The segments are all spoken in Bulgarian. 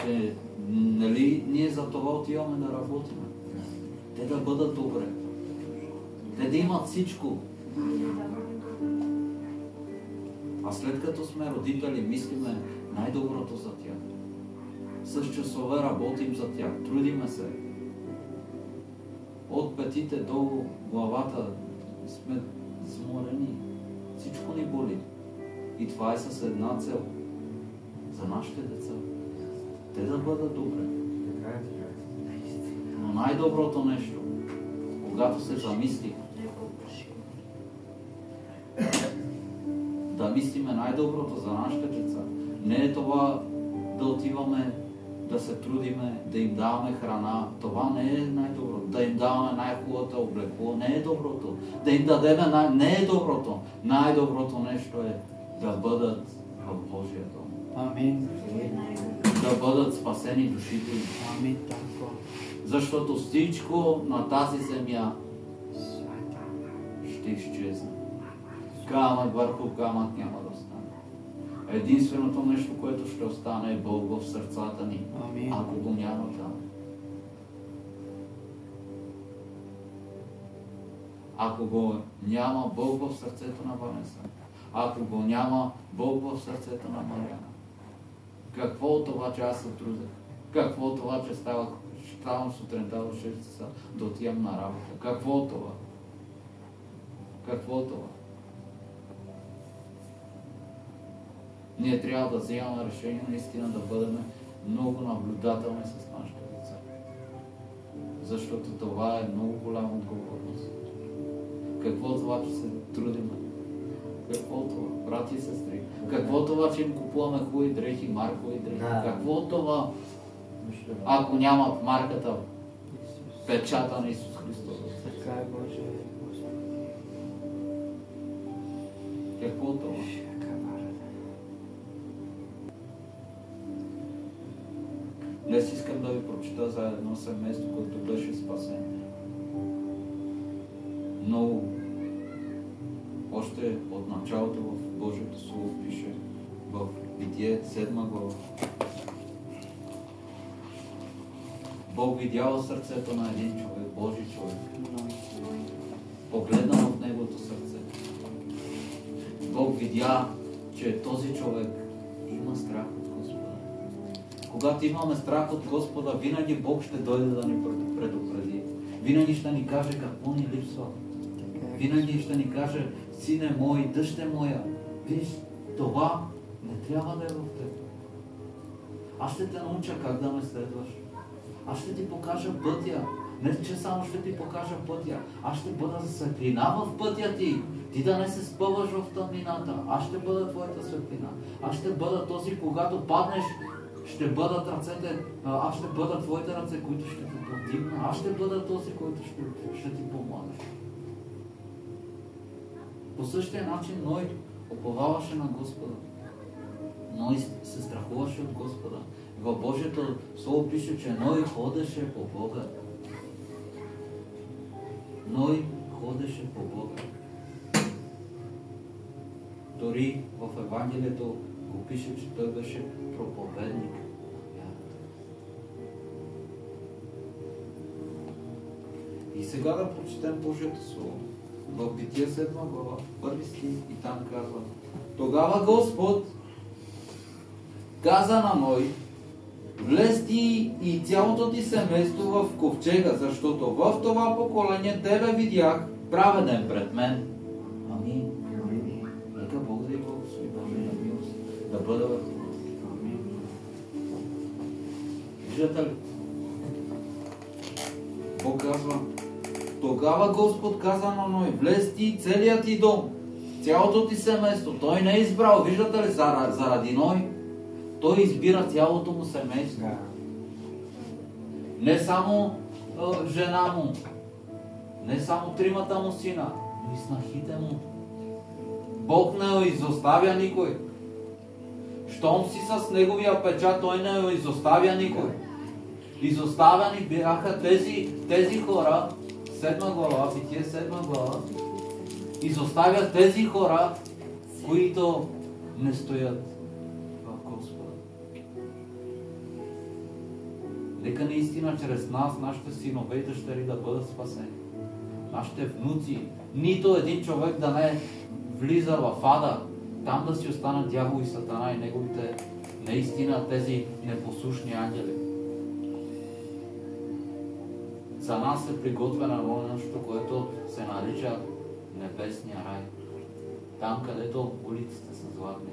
че нали, ние за това отиваме да работим. Те да бъдат добре. Те да имат всичко. А след като сме родители, мислиме най-доброто за тях. С часове работим за тях, трудиме се. От петите до главата сме сморени. Всичко ни боли. И това е с една цел. За нашите деца. Те да бъдат добре. Но най-доброто нещо, когато се замисли, да мислиме най-доброто за нашите деца. Не е това да отиваме, да се трудиме, да им даваме храна. Това не е най-доброто. Да им даваме най-хубавата облекло. Не е доброто. Да им дадеме не е доброто. Най-доброто нещо е да бъдат в Божия дом. Амин. Да бъдат спасени душите им. Амин. Защото всичко на тази земя ще изчезне. Камък върху камък няма да остане. Единственото нещо, което ще остане е Бог в сърцата ни. Амин. Ако го няма там. Ако го няма Бог в сърцето на Ванеса, ако го няма Бог в сърцето на Мариана, какво от това, че аз се трудя? Какво от това, че ставам сутринта в 6 часа да отивам на работа? Какво от това? Какво от това? Ние трябва да вземаме решение наистина да бъдем много наблюдателни с нашите деца. Защото това е много голяма отговорност. Какво това, че се трудиме? Какво това, брати и сестри? Какво това, че им купуваме хубави дрехи, маркови дрехи? Какво това, ако нямат марката, печата на Исус Христос? Така е Боже. Какво това? Днес искам да ви прочита за едно семейство, което беше спасено. Но още от началото в Божието Слово пише в Битие 7 глава. Бог видял сърцето на един човек, Божий човек. Погледнал в неговото сърце. Бог видя, че този човек има страх от Господа. Когато имаме страх от Господа, винаги Бог ще дойде да ни предупреди. Винаги ще ни каже какво ни липсва. Винаги ще ни каже: сине мой, дъще моя, виж, това не трябва да е в теб. Аз ще те науча как да ме следваш. Аз ще ти покажа пътя. Не, че само ще ти покажа пътя. Аз ще бъда светлина в пътя ти. Ти да не се спъваш в тъмнината. Аз ще бъда твоята светлина. Аз ще бъда този, когато паднеш, ще бъдат ръцете, аз ще бъда твоите ръце, които ще те подигна. Аз ще бъда този, който ще ти помогне. По същия начин Ной уповаваше на Господа. Ной се страхуваше от Господа. В Божието Слово пише, че Ной ходеше по Бога. Ной ходеше по Бога. Дори в Евангелието го пише, че той беше проповедник. И сега да прочетем Божието Слово. В Битие 7 глава, 1 стих, и там казва: тогава Господ каза на Ной: влез ти и цялото ти семейство в ковчега, защото в това поколение тебе видях праведен пред мен. Амин. Нека Бог да и благослови Божия милост да бъде върху нас. Амин. Виждате ли? Бог казва: тогава Господ каза на Ной: влез ти целият ти дом, цялото ти семейство. Той не е избрал, виждате ли, заради Ной. Той избира цялото му семейство. Не само жена му, не само тримата му сина, но и снахите му. Бог не изоставя никой. Щом си с неговия печат, той не изоставя никой. Изоставяни бяха тези хора, 7 глава, Битие 7 глава, изоставят тези хора, които не стоят в Господа. Нека наистина чрез нас, нашите синове и дъщери да бъдат спасени. Нашите внуци, нито един човек да не влиза в ада, там да си остана дявол и сатана и неговите наистина тези непослушни ангели. За нас е приготвено нещо, което се нарича небесния рай. Там, където улиците са златни.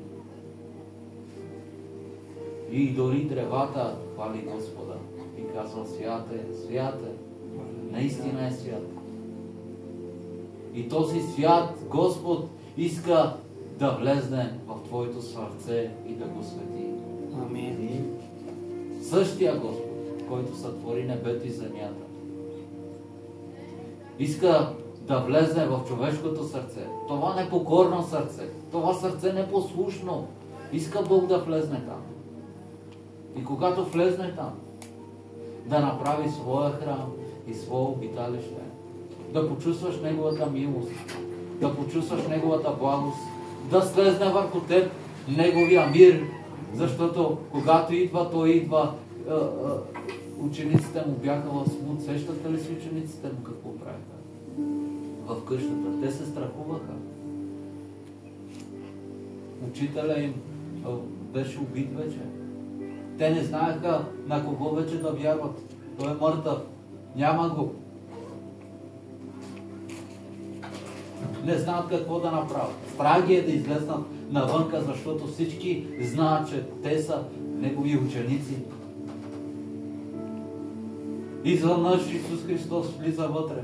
И дори древата хвали Господа и казва: свят е, свят е, наистина е свят. И този свят Господ иска да влезне в твоето сърце и да го свети. Амин. Същия Господ, който сътвори небето и земята, иска да влезне в човешкото сърце. Това непокорно сърце, това сърце непослушно, иска Бог да влезне там. И когато влезне там, да направи своя храм и свое обиталище, да почувстваш Неговата милост, да почувстваш Неговата благост, да слезне върху теб Неговия мир, защото когато идва, Той идва. Учениците му бяха в смут. Сещате ли си учениците му какво правиха в къщата? Те се страхуваха. Учителя им беше убит вече. Те не знаеха на кого вече да вярват. Той е мъртъв. Няма го. Не знаят какво да направят. Страх ги е да излезнат навънка, защото всички знаят, че те са Негови ученици. Изведнъж Исус Христос влиза вътре,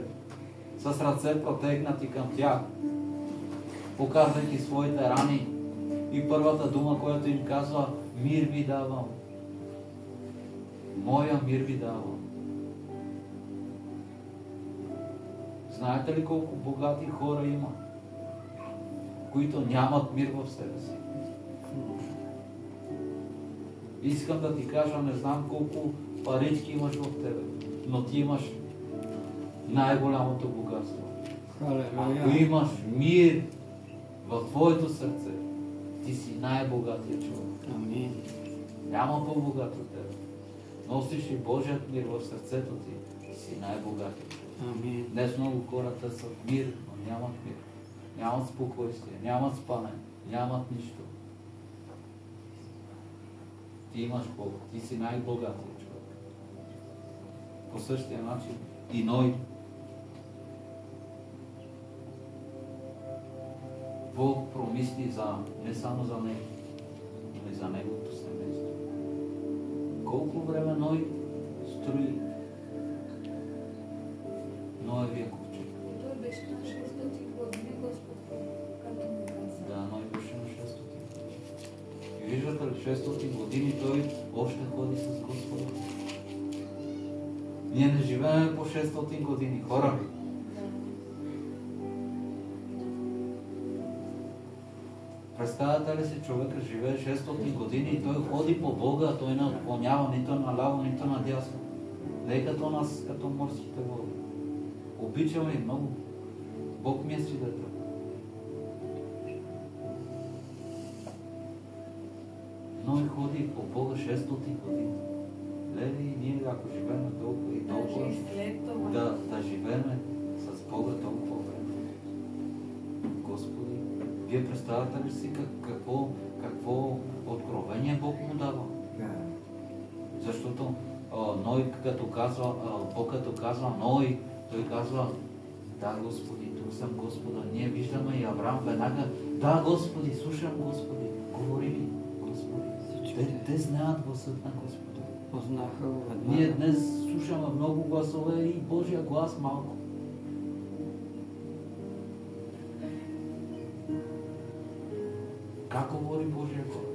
с ръце протегнати към тях, показвайки своите рани. И първата дума, която им казва: мир ви давам. Моя мир ви давам. Знаете ли колко богати хора има, които нямат мир в себе си? Искам да ти кажа, не знам колко парички имаш в тебе, но ти имаш най-голямото богатство. Ако имаш мир в твоето сърце, ти си най-богатия човек. Амин. Няма по-богат от тебе. Носиш и Божият мир в сърцето ти, си най-богатия човек. Амин. Днес много хората са в мир, но нямат мир. Нямат спокойствие, нямат спане, нямат нищо. Ти имаш Бог, ти си най-богатия човек. По същия начин и Ной. Бог промисли не само за него, но и за неговото семейство. Колко време Ной строи Ноевия ковчег? Той беше на 600 години, Господ, както му каза. Да, Ной беше на 600 години. И виждате ли, 600 години той още ходи с Господа. Ние не живеем по 600 години, хора. Представяте ли си, човека живее 600 години и той ходи по Бога, той не отклонява нито наляво, нито надясно. Не е като нас, като морските води. Обичаме и много. Бог ми е свидетел. Но и ходи по Бога 600 години. Леви и ние, ако живеем толкова и толкова, да живеем с Бога толкова време. Господи, Вие представяте ли си какво откровение Бог му дава? Защото Ной, Бог като казва Ной, той казва: да, Господи, тук съм Господа. Ние виждаме и Авраам веднага: да, Господи, слушам, Господи, говори ми, Господи. Те знаят гласът на Господа. Познаха го веднага. Ние днес слушаме много гласове и Божия глас малко. Как говори Божия глас?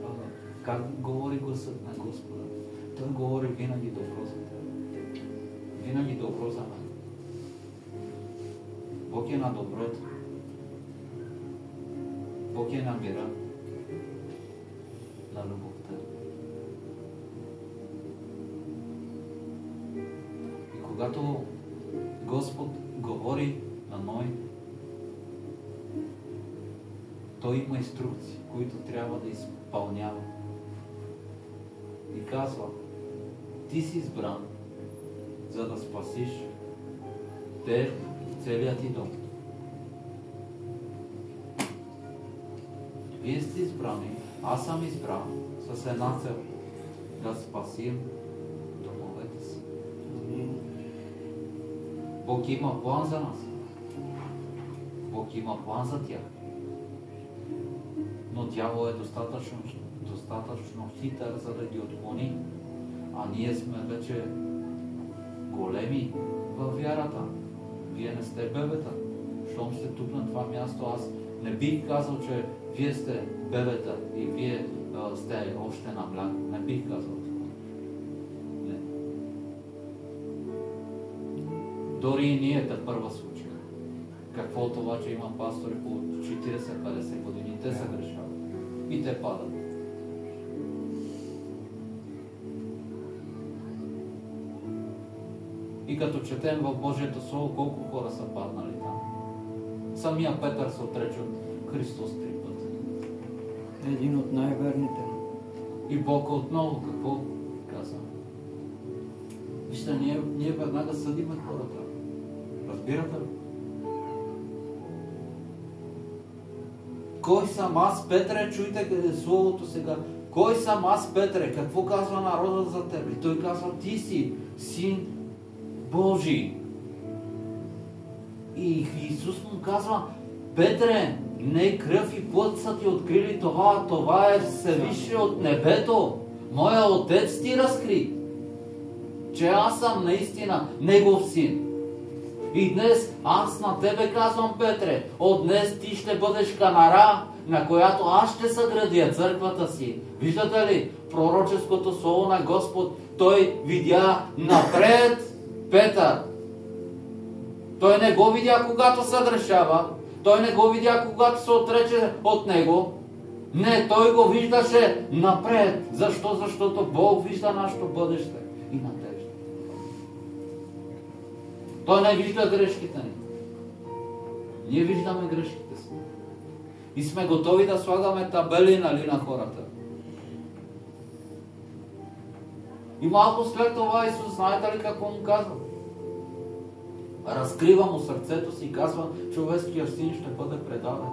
Как говори гласът на Господа? Той говори винаги добро за теб. Винаги добро за мен. Бог е на доброто. Бог е на мира, на любовта. И когато Господ говори на Ной, той има инструкции, които трябва да изпълнява. И казва: ти си избран за да спасиш те, целият ти дом. Вие сте избрани, аз съм избран с една цел да спасим домовете си. Бог има план за нас. Бог има план за тях. Но дявол е достатъчно хитър, за да ги отклони. А ние сме вече големи във вярата. Вие не сте бебета. Щом сте тук на това място, аз не бих казал, че вие сте бебета и вие сте още на мляко. Не бих казал това. Не. Дори и ние те първа случая. Какво от това, че има пастори по 40-50 години, те се грешават. И те падат. И като четем в Божието Слово, колко хора са паднали там. Самия Петър се отрече от Христос 3 пъти. Един от най-верните. И Бог отново какво каза? Вижте, ние веднага съдиме хората. Разбирате ли? Кой съм аз, Петре? Чуйте словото сега. Кой съм аз, Петре? Какво казва народът за теб? И той казва, ти си син Божий. И Исус му казва, Петре, не кръв и плът са ти открили това е Всевиши от небето. Моя Отец ти разкри, че аз съм наистина Негов син. И днес аз на тебе казвам, Петре, от днес ти ще бъдеш канара, на която аз ще съградя църквата си. Виждате ли пророческото слово на Господ? Той видя напред Петър. Той не го видя, когато се грешава. Той не го видя, когато се отрече от него. Не, той го виждаше напред. Защо? Защото Бог вижда нашето бъдеще и надежда. Той не вижда грешките ни. Ние виждаме грешките си. И сме готови да слагаме табели, нали, на хората. И малко след това Исус, знаете ли какво му казва? Разкрива му сърцето си и казва, човешкият син ще бъде предаден.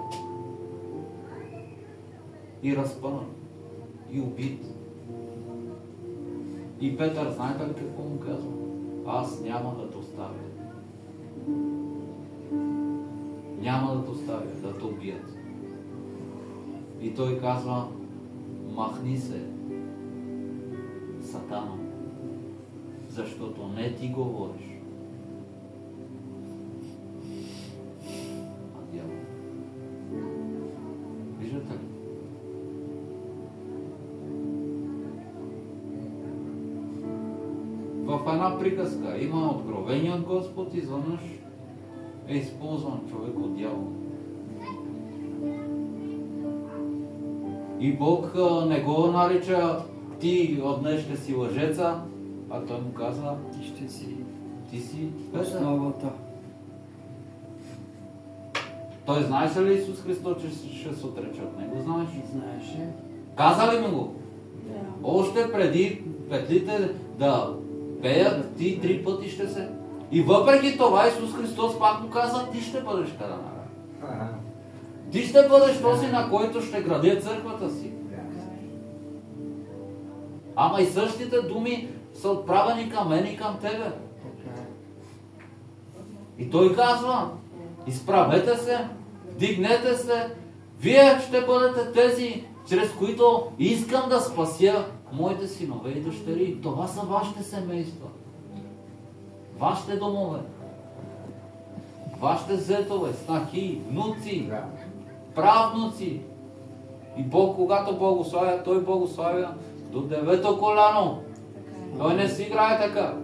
И разпънат. И убит. И Петър, знаете ли какво му казва? Аз няма да те оставя. Няма да те оставя, да те убият. И той казва, махни се, Сатано, защото не ти говориш, а дявол. Виждате ли? В една приказка има откровение от Господ, изведнъж е използван човек от дявол. И Бог не го нарича ти от днес ще си лъжеца, а той му казва ти си основата. Той знаеше ли Исус Христос, че ще се отрече от него? Знаеш? Знаеше. Каза ли му го? Да. Още преди петлите да пеят, ти 3 пъти ще се... И въпреки това Исус Христос пак му каза, ти ще бъдеш канара. Ти ще бъдеш този, на който ще градя църквата си. Ама и същите думи са отправени към мен и към тебе. И той казва, изправете се, вдигнете се, вие ще бъдете тези, чрез които искам да спася моите синове и дъщери. Това са вашите семейства, вашите домове, вашите зетове, снахи, внуци, правнуци. И Бог, когато благославя, той благославя до 9-то коляно. Той не си играе така.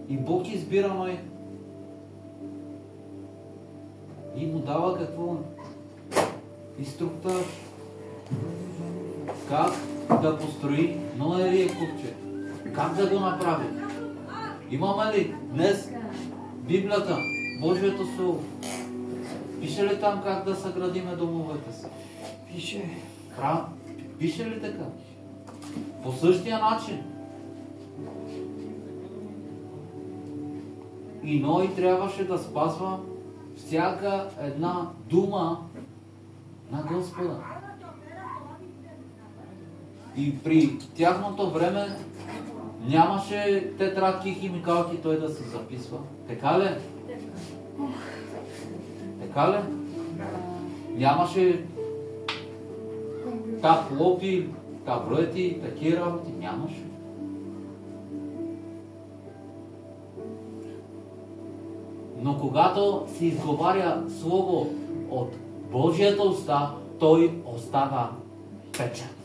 И Бог избира Ной. И му дава какво? Инструктаж. Как да построи Ноевия купче. Как да го направи. Имаме ли днес Библията, Божието Слово? Пише ли там как да съградиме домовете си? Пише. Пише ли така? По същия начин. И Ной трябваше да спазва всяка една дума на Господа. И при тяхното време нямаше тетрадки и химикалки той да се записва. Така ли? Така ли? Нямаше таблои, таблети, такива работи. Нямаше. Но когато се изговаря слово от Божията уста, той остава печат.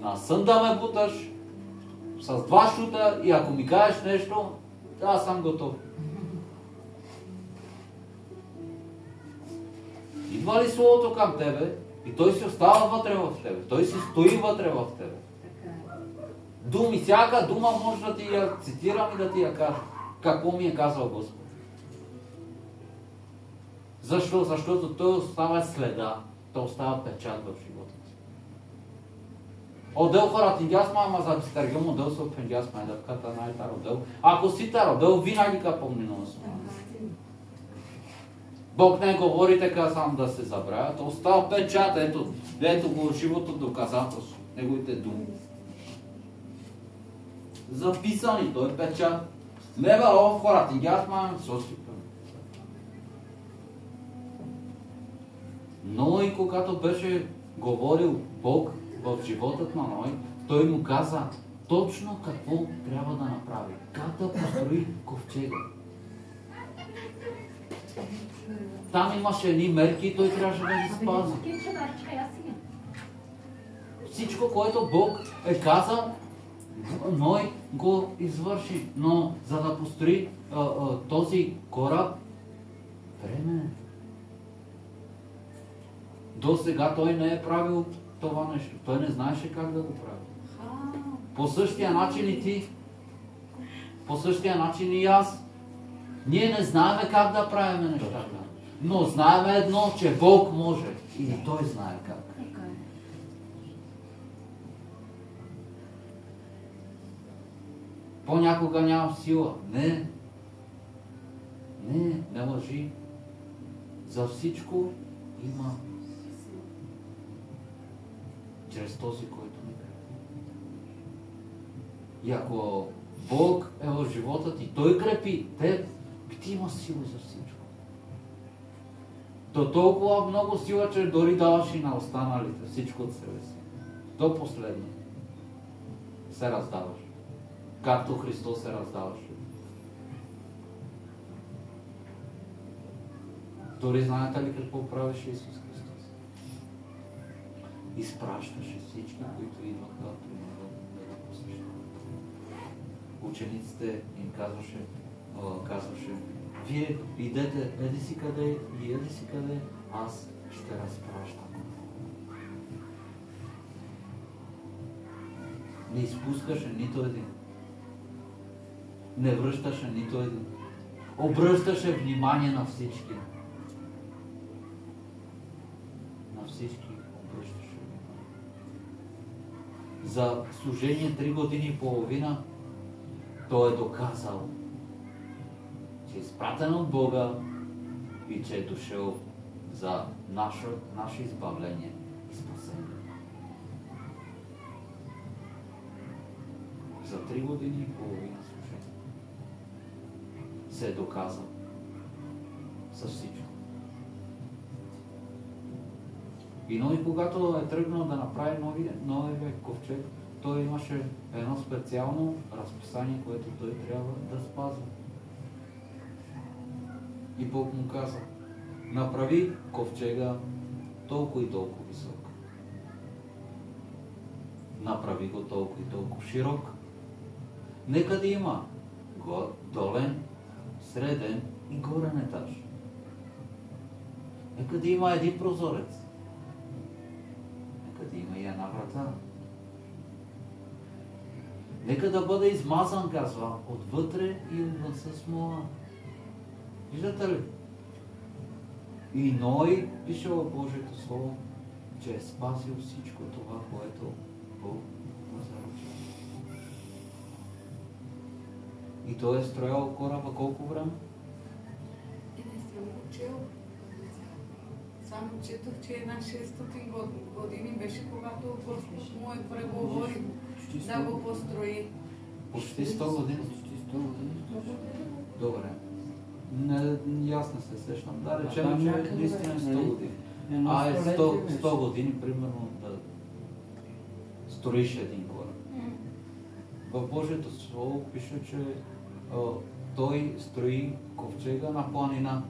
На сън да ме буташ с 2 шута и ако ми кажеш нещо, аз съм готов. Идва ли словото към тебе и той си остава вътре в тебе. Той си стои вътре в тебе. Думи, всяка дума може да ти я цитирам и да ти я кажа. Какво ми е казал Господ. Защо? Защото той остава следа. Той остава печат в живота си. Отдел хората индясма, ама за стъргъм отдел са пендясма, да вката най-тар отдел. Ако си тар отдел, винаги ка помни на осма. Бог не говори така сам да се забравя. То остава печат, ето го живото доказателство. Неговите думи. Записани, той печат. Лева ов хората индясма, сосипа. Но и когато беше говорил Бог в животът на Ной, той му каза точно какво трябва да направи. Как да построи ковчега. Там имаше едни мерки и той трябваше да ги спазва. Всичко, което Бог е казал, Ной го извърши. Но за да построи този кораб, време. До сега той не е правил това нещо. Той не знаеше как да го прави. По същия начин и ти. По същия начин и аз. Ние не знаем как да правим нещата. Но знаем едно, че Бог може. И той знае как. Понякога нямам сила. Не лъжи. За всичко има чрез този, който ни крепи. И ако Бог е в живота ти, той крепи теб, ти има сила за всичко. То толкова много сила, че дори даваш и на останалите всичко от себе си. До последно се раздаваш. Както Христос се раздаваше. Дори знаете ли какво правеше Исус Христос? Изпращаше всички, които идваха при Него да го посещават. Учениците им казваше, вие идете еди си къде и еди си къде, аз ще разпращам. Не изпускаше нито един. Не връщаше нито един. Обръщаше внимание на всички. На всички обръщаше внимание. За служение 3 години и половина той е доказал, че е изпратен от Бога и че е дошъл за наше избавление и спасение. За 3 години и половина служение се е доказал с всичко. И Ной, когато е тръгнал да направи новия ковчег, той имаше едно специално разписание, което той трябва да спазва. И Бог му каза, направи ковчега толкова и толкова висок. Направи го толкова и толкова широк. Нека да има долен, среден и горен етаж. Нека да има един прозорец. Нека да има и една врата. Нека да бъде измазан, казва, отвътре и отвън с смола. Виждате ли? И Ной пише в Божието Слово, че е спасил всичко това, което Бог му заръча. И той е строял кораба колко време? И не съм учил. Само четох, че на 600 години беше, когато Господ му е преговори да го построи. Почти 100 години. Почти 100 години. Добре. Не, ясно се сещам. Да, там речем, че някъде, наистина е 100 нали? години. Едно А е столетие 100, беше. 100 години, примерно, да строиш един кораб. В Божието Слово пише, че той строи ковчега на планина.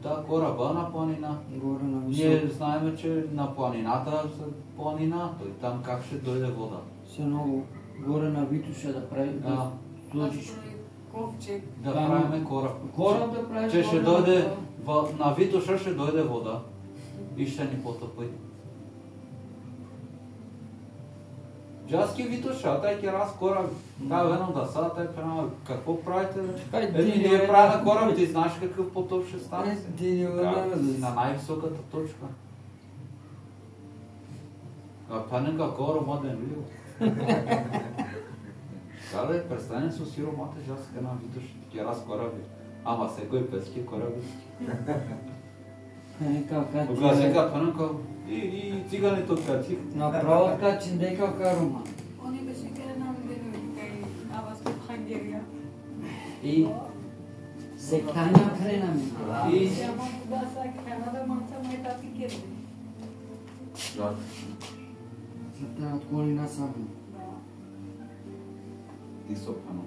Да, кораба на планина. Горе на Ние високо. знаем, че на планината са планина, той там как ще дойде вода. Все много горе на Витуша да прави, да Да. сложиш Ковчег. Да Там- правиме кораб. кораб да правиш. Че ще горе на дойде, това. на Витоша ще дойде вода и ще ни потопи. Джаски Витоша, тай ке раз кораб, да, вено да са, тай пена, какво правите? Чакай, Еми, ти ние не- правим кораб, ти знаеш какъв потоп ще стане? Ти не Как? веднага Си на най-високата точка. А паненка кораба да е лио. Каде, престане со сиромате жаска на Витоша, ке раз кораби. Ама секој пески кораби. Нека Кога качи. сега паненка и цигани то качи. Направо качи, нека карума. Они беше къде нам денуите а вас в Хангерия. И се каня крена ми. И- Ама кога са Канада манца май тати кеде. Да. За тази отклонина само. Да. Ти сопано.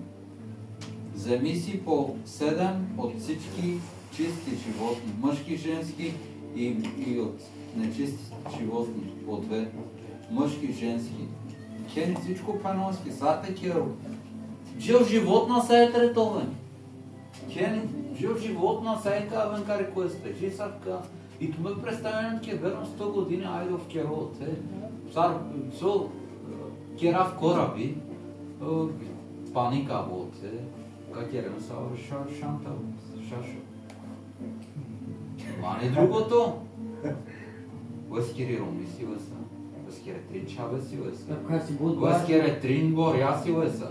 Вземи си по 7 от всички чисти животни, мъжки, женски и от нечисти животни, по 2. Мъжки, женски. Кени всичко паноски, сате керо. Жил животна са е третовен. Кени, жил животна са е кавен кари кое сте. Жи савка. И туме представянето ке верно 100 години айде в керо. Сар, со кера в кораби, паника воце, как е ренсава шанта, шаша. Мане другото. Възкири роми си веса. Възкири трин чабе си веса. Така си будва. Възкири трин боря си веса.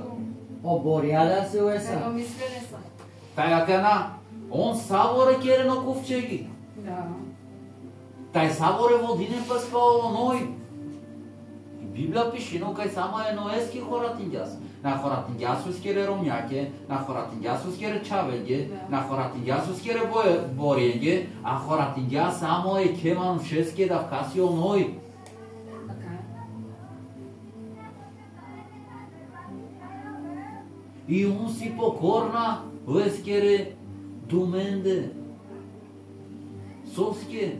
Оборяда се Него уеса. мислене са. Тая кена, он саворе кере на ковчеги. Да. Taj Savor je vodine pa spavalo noi. И Библия пише, но кай само е ноески хоратиндяс. На хоратиндясовскере ромяке, на хоратиндясовскере чавеге, на хоратиндясовскере боренге, а хоратиндя само е кеман шеске да вкасио ной. Така е. И он си покорна вескере думенде. Соске.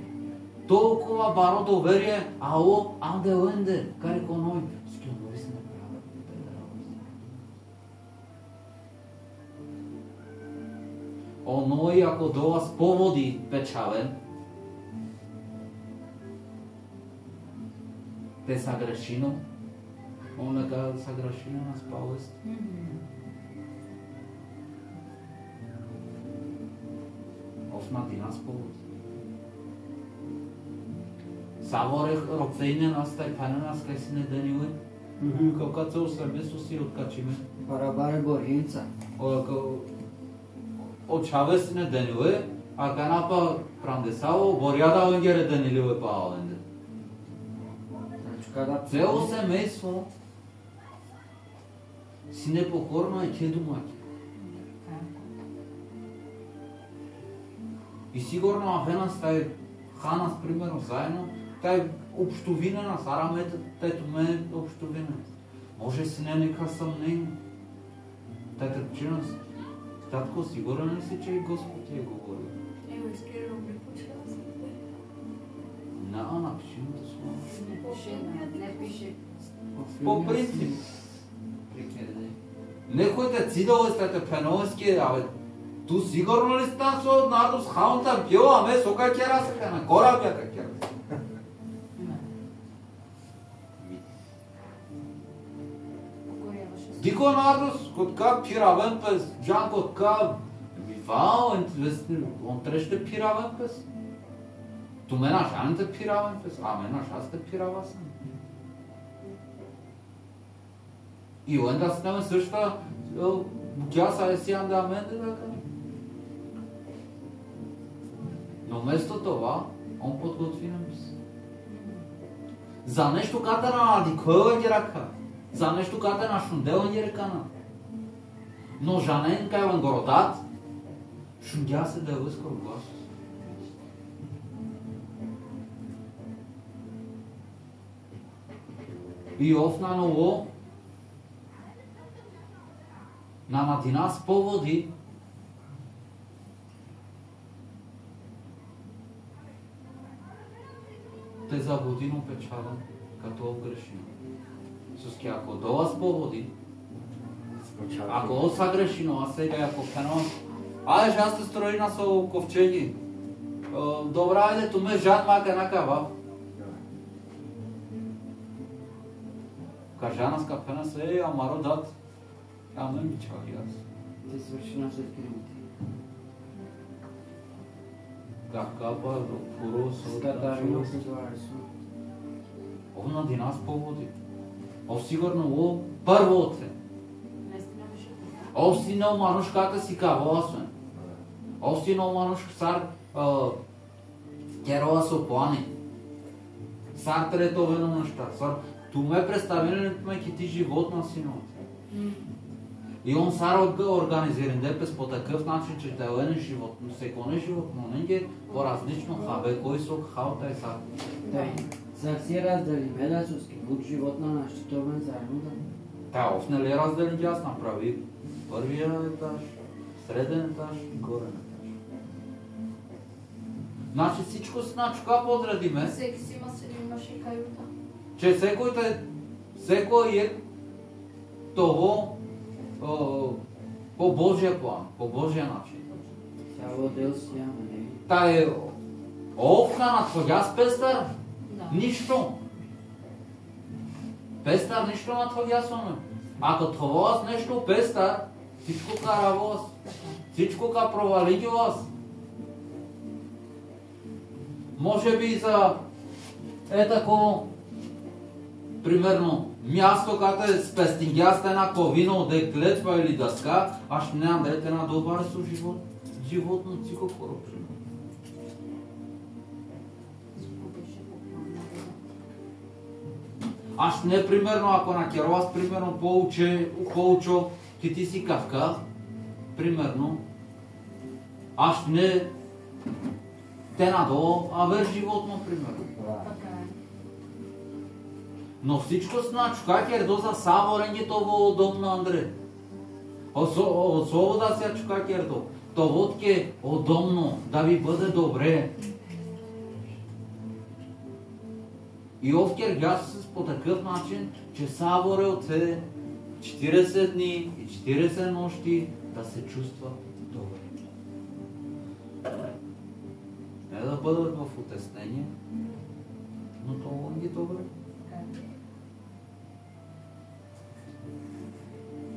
Толкова баро доверие, ао, анде ленде, каре коной. Ски онови се направят. Оной, ако до вас поводи печавен, те са грешино, он нека са грешино на спавест. Офнати нас поводи. Саворех робцейне нас тај пане нас кај си не дениле. Као кад се осребе со си откачиме. Барабаре боринца. Од Чавес не дениле, а канапа прандесаво, борјада онгере дениле па оленде. Kada Цело семејство си непокорно е ке домаќа. И сигурно авенас тај ханас примерно заедно, тај обштовина на сарамете, тај туме обштовина. Може си не нека съмнение. Тај трпчиност. Татко, сигурен ли си, че и Господ ти е говорил? Ево, искре роби почела да се бъде. Напиши му да слово. Не пише, не пише. По принцип. Некојте цидове сте пеновски, абе, ту сигурно ли сте со Нардус хаунта пио, аме сока ќе расека на кораб ја ќе расека. Покоряваше се. Дико Нардус, кod как пиравен пес, джан кod как, wow, und trește piravă pe să. Tu mena jante piravă pe să, a mena șaste piravă să. И onda с него също тя са си андаменте така. Но вместо това, он подготви намис. За нещо ката на дикоя ги рака. За нещо ката на шундела ги рекана. Но жанен кайван городат, шундя се да е скоро глас. И офна ново, на динас поводи те за годину печален като грешим. Суски, ако до вас поводи, ако оса грешино, а сега ако кано, айде аз те строи на со ковчеги. Добра, айде ту ме жан мака накава. Кажана скапена се, амаро дат. Ама ми чаки аз. Ти свърши нашите кримите. Какава, пуро, Скатарно се зварису. Овна динас поводи. Ов сигурно о първо отве. Ов си на манушката си кава освен. Ов си на манушк сар керова со плани. Сар третовено неща. Сар ту ме представенето ме ки ти живот на синовата. И он сар организиран депес по такъв начин, че да е живот, но секоне живот, но не е по-различно хабе, кой сок халта е сар. Да. Са си раздали медасовски бук живот на нащитовен заедно да. Та, оф не ли раздели ги аз направи първия етаж, среден етаж и горен етаж. Значи всичко с начука подредиме, Всеки си имаше каюта. че секой е того по Божия план, по Божия начин. Цяло дел си яма, не. Та е овна на твоя с пестър, Да. нищо. Пестър нищо на твоя сме. Ако това с нещо пестър, всичко каравоз, всичко ка провалигиоз. Може би за тако, примерно, място, като е с пестингяста една ковина, да е клетва или дъска, аз ще нямам да е една добра со живот. Животно цико коропшено. Аз не, примерно, ако накеруваш, примерно, по-учо, ки ти си кавка, примерно, аз не те надолу, а вер животно, примерно. Така е. Но всичко значи, как е до за саворенги това дом на Андре. Особо да се чука е до. Това е удобно, да ви бъде добре. И овкер газ по такъв начин, че саворе от 40 дни и 40 нощи да се чувства добре. Не да бъдат в утеснение, но това ги добре.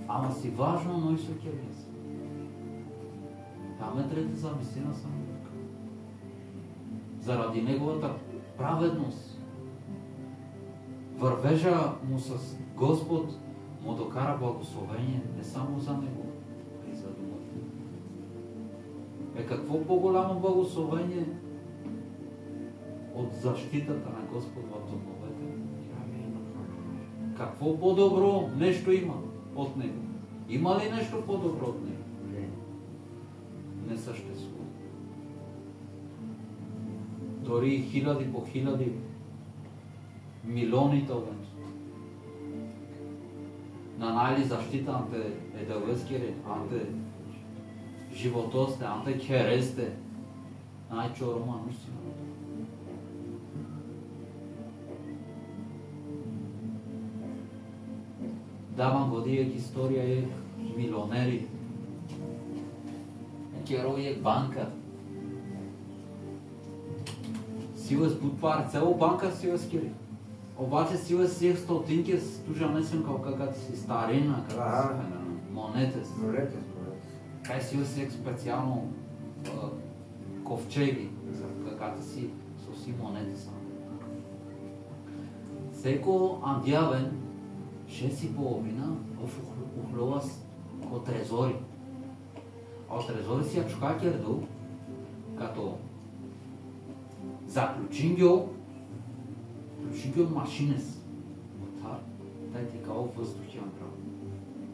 Ама си важно, но и се киргиз. Там е трета замисина самолюбка. Заради неговата праведност, вървежа му с Господ му докара благословение не само за него, а и за думата. Какво по-голямо благословение от защитата на Господ в домовете? Какво по-добро нещо има от него? Има ли нещо по-добро от него? Не съществува. Дори хиляди по хиляди, милиони таланти. На най-ли защита анте едавескири, анте животосте, анте кересте, най-чорома нощина. Давам годиек история е милионери. Керови е банка. Сила с будпар, цяло банка сила скири. Обаче сила си стотинки с тужа несен какът си старина, какът си монете. Taj si usek специално ковчеги, за каката си соси монети са. Всеко андявен, 6,5 ухлова ко трезори. А от трезори си ачукакерду, като заключингьо машинес. Тай тикао въздухи антрал.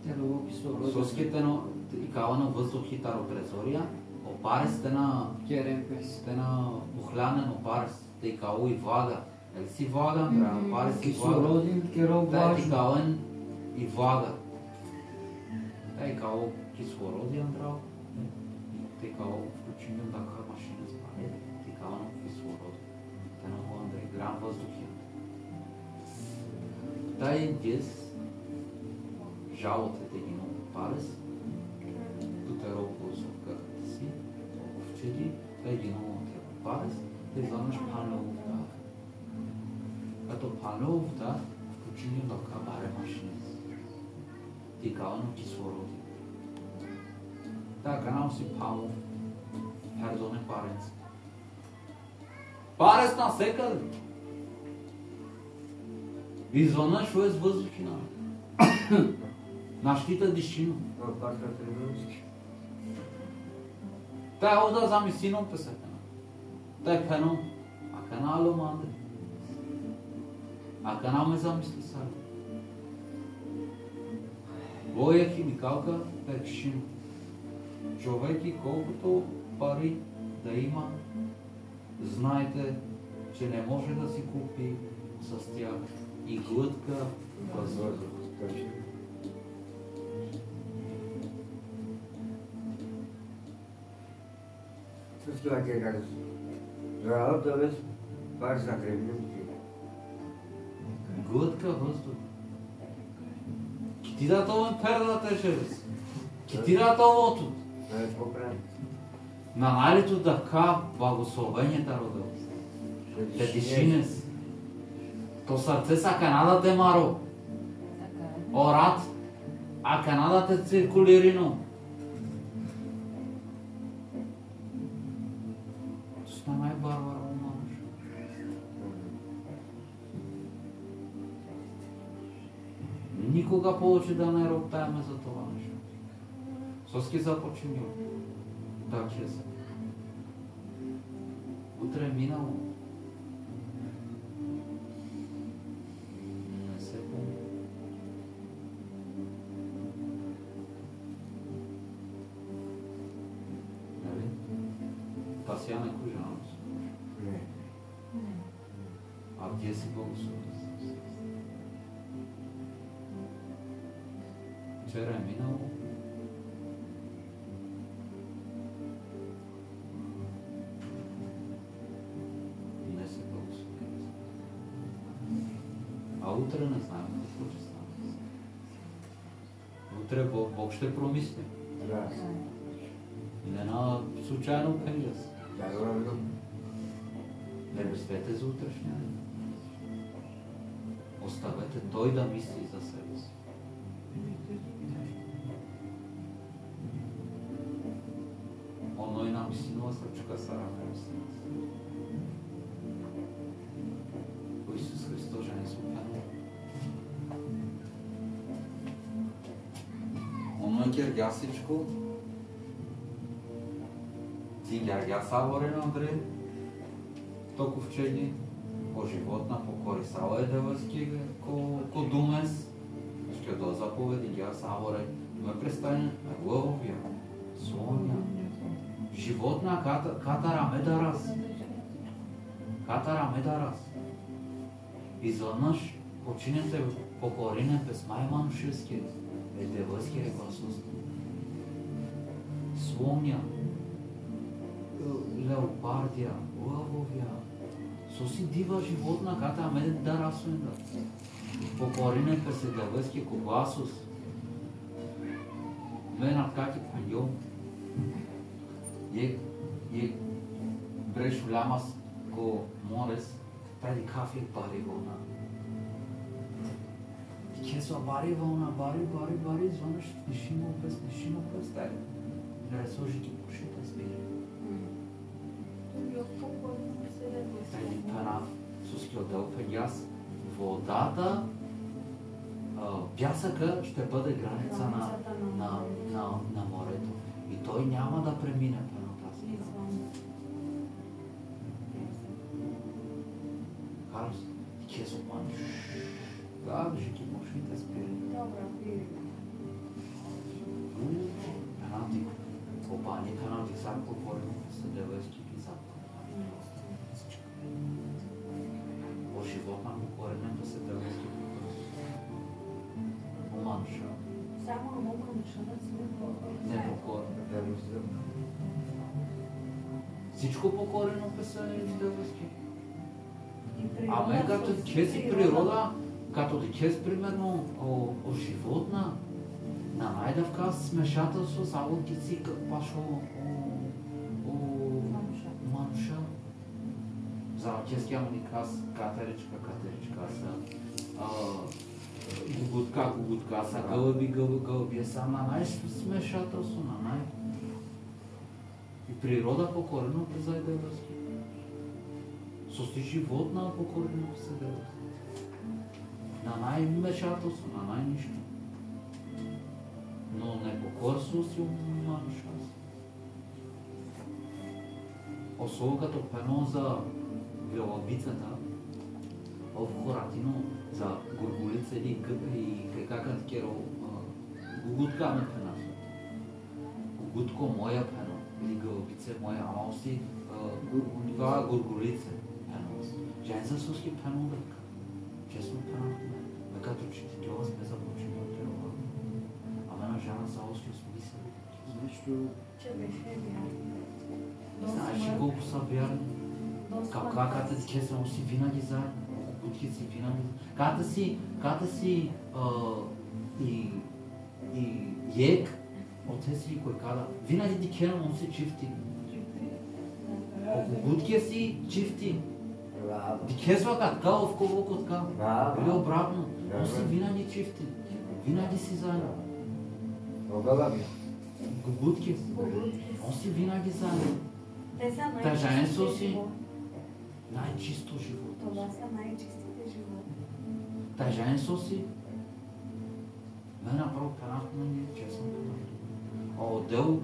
Телово кислород. Соските на тикао на въздухи таро трезория, опарес те на Керемпес. те на ухлянен опарес, тикао и влага. Ели си влага, антрал, опарес и влага. Кислородин, керо Тай влажно. тикаоен и влага. Тай тикао кислороди антрал. Тикао включим да ка машина спали. Тикао на кислород. Те на му Андрей грам въздухи. Тай дес жалоте те гино парес. Тутеро посока си. Овчеди. Тай гино те парес. Те занаш панелов да. Като панелов да включим да ка баре машина. Тикао на кислороди. Та канал си пало. Пердоне парец. Парец насекали. Извънна шо е с въздухи на. Наштита дишино. Та е ода зами сином песекана. Та е пено. А канало мандри. А канал ме замисли сали. Воя химикалка першин. Човек и колкото пари да има, знайте, че не може да си купи с тях и глътка въздух. Също така е казано. Работа без пар за кревни. Глътка въздух. Китира това пердата шерес. Китира това тут. На нарито да ка благословенията родил. Те дишинес. То сърце са Канада те маро. Орат. А Канада те циркулирино. Това най-барбара умаш. Никога повече да не роптаеме за това нещо. Соски започнем. Да, честно. Утре е минало. Не се помня. Нали? Та сега не кожа, Не. а где си благословен? Вчера е минало. А утре не знаем какво ще стане. Утре Бог ще промисли. Да. Не на случайно пенджас. Да, да. Не мислете за утрешния ден. Оставете той да мисли за себе си. Оно и нам синова сръчка Сара Христос. Исус Христос жени се опянал. Оно е гергясичко. Ти гергяса ворен, Андрей. Токовчеги. По животна, по корисала е девойски, ко думес. Ще до заповеди гяса ворен. Ме престане лъвовия. Соня. Животна катара медарас. Катара медарас. Изведнъж починете покоринен без майманушевски е девойски рекосност. Слоня, леопардия, лъвовия. Соси дива животна ката медарас. Покоринен без е девойски когласус. Менат как е паньо. Е бреш лямас ко морес. Преди кафе бари вълна. И кесва бари вълна, бари, звънеш, нишимо през, тай. ресурси ги пушите спири. Тайни пена суски отдел пегяс. Водата, пясъка ще бъде граница на морето. И той няма да премине пената си. Карус, ти ке сопаниш. Да, жики мушите спири. Пенати, опани пенати сапко корено се девойски ги сапко. О животна му коренем да се девойски. Оманша. Само оманша да се Не покорен. Всичко покорено писане и девойски. Ама като чеси природа, като да чест примерно о животна, на най-давка смешателство само ги си пашо о мануша. За ческия му ни каз катеричка са гугутка са гълби са на най-смешателство, на най... И природа покорено призайде връзки. Сости животна покорено призайде връзки. На най-мешателство, на най-нищо. Но непокорство си уманша. Особено като пено за гълъбицата, в хоратино за горголица или кака такера гугутка на пена. Гугутко моя пено, или гълъбица моя, ама си това горголица пено. Жен за суски пено дъка. Честно пено. Като че ти това сме започнали от това. Ама на жена са още смисъл. Нещо... Че беше вярно. Знаеш ли колко са вярни? Каката ти кесен още винаги заедно. Будки си винаги. Ката си и ек от тези кой када. Винаги ти кенам он си чифти. Будки си чифти. Ти кесва така, в колко така. Или обратно. Он си винаги чифти. Винаги си заедно. Гугутки. Он си винаги заедно. Те са най-чисто живот. Най-чисто живот. Това са най-чистите животи. Тъженство си. Мен направо пенахме ние, честно пенахме. Отдел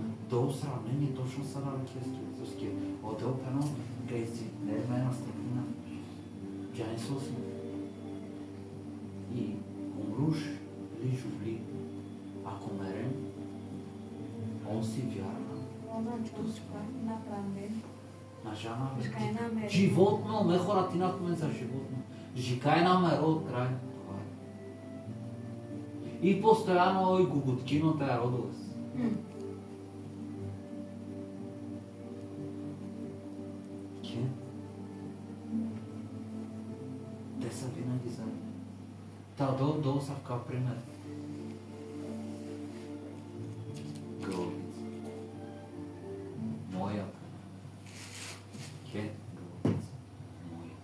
сравнение точно са на ракетски. Отдел пенал грейси. Не е мена степина. Тъженство си. И умруш ли жувли. Ако мерем, он си вярна. На жана животно, ме хората инакме за животно. Жикай на меро от край. И постоянно ой гугуткино тая родовост. Те са винаги заедно. Та долу са в кап пример. Гълъбица. Моя. Ке, гълъбица. Моя.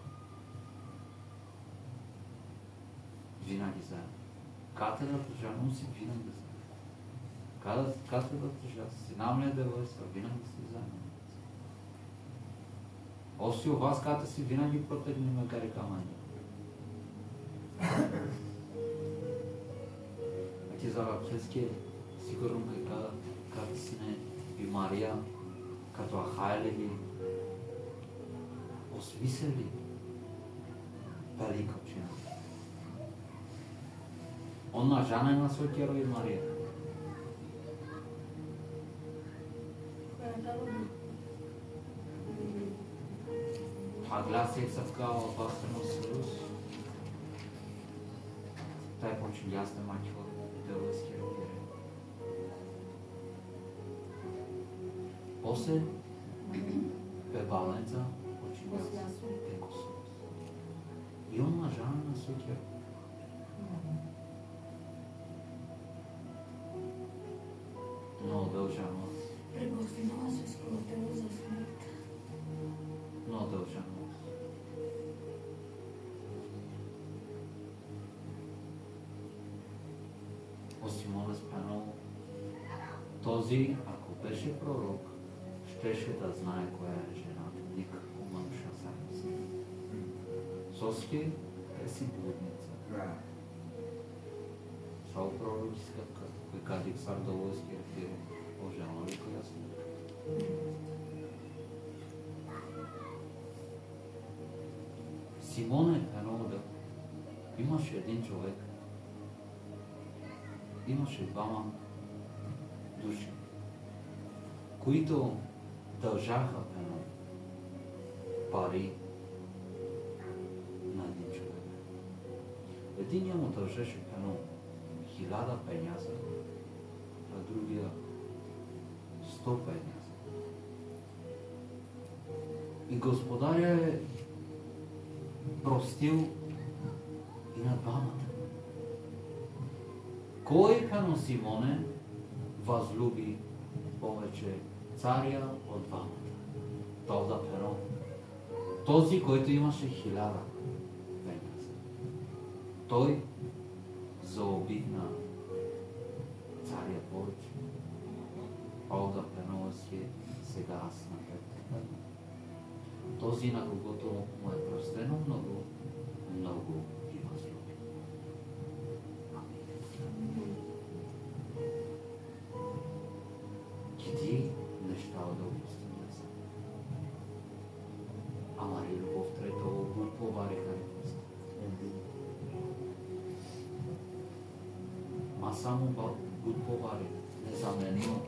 Винаги заедно. Катедрата жена си винаги заедно. Катедрата жена си. Нам ли е девойства, винаги си заедно. Оси у вас ката си винаги протегни ме кари камъни. А ти за рапчески сигурно ката си не и Мария, като Ахайли ги осмислили велика чина. Он на жена е на Светия Рой Мария. Хагла се съвкава в Бастърно Съюз. Taj počin jasno mačilo ideološki rovjere. После бебаленца počin jasno tekosuz. I on na žana na sutjer. No, dължано. Приготвила се скрутено за смърт. No, dължано. Осимона спанал този, ако беше беше пророк, щеше да знае коя е жената. Никакво мъжа само си. Соски е си блудница. Шал пророчиска, кой кади цар Довойски ретиро, ожена ли коя си? Симон е да имаше един човек, имаше двама души, които дължаха пари на един човек. Единият му дължеше 1000 пеняза, а другия 100 пеняза. И господаря е простил и на двамата. Кой Симоне възлюби повече царя от двамата? Това перо. Този, който имаше 1000 пеняза. Той заобикна царя повече. Това перо си сега аз на теб. Този, на когото му е простено много, много ги възлюби. Киди неща да опустим са. Ама и любов трето го повариха реквест. Ма само го повари, незаменно.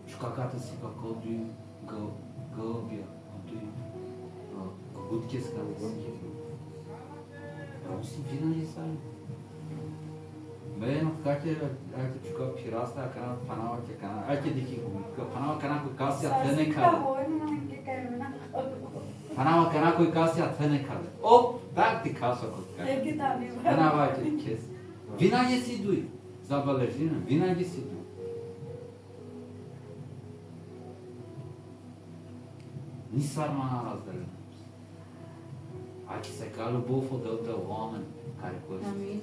Чукаката си како ди гълбия, гудки с гълбки. Просто винаги сами. Бе, как е, айте чука пираста, а кана панава ке кана, айте дики го, панава кана кой каси, а те не каде. Панава кана кой каси, а те не каде. Оп, так ти каса кой каде. Панава айте кес. Винаги си дуй, забележи, винаги си дуй. Ни сармана разделена. Айде сега любов отделта омен, кари кой си.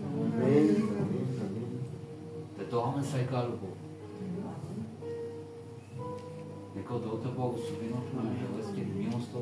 Те омен сега любов. Нека отделта благословеното на Милост и милостта.